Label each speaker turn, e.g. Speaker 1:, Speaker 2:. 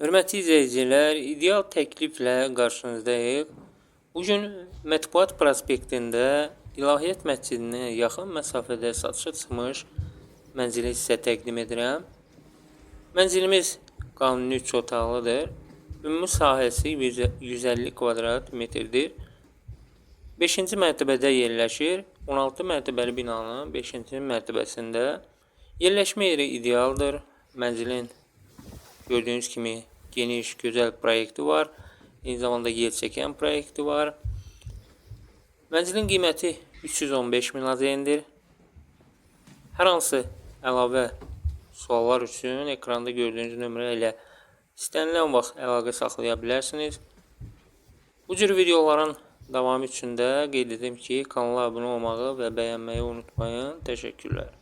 Speaker 1: Hörmətli izləyicilər, ideal təkliflə qarşınızdayıq. Bugün Mətbuat prospektində İlahiyyat məscidinə yaxın məsafədə satışa çıxmış mənzili sizə təqdim edirəm. Mənzilimiz qanuni 3 otaqlıdır. Ümumi sahəsi 150 kvadrat metrdir. 5-ci mərtəbədə yerləşir. 16 mərtəbəli binanın 5-ci mərtəbəsində. Yerləşmə yeri idealdır. Mənzilin gördüyünüz kimi geniş, gözəl proyekti var. Eyni zamanda yer çəkən proyekti var. Mənzilin qiyməti 315 min AZN-dir. Hər hansı əlavə suallar üçün ekranda gördüyünüz nömrə ilə istənilən vaxt əlaqə saxlaya bilərsiniz. Bu cür videoların davamı üçün də qeyd edim ki, kanala abunə olmağı və bəyənməyi unutmayın. Təşəkkürlər.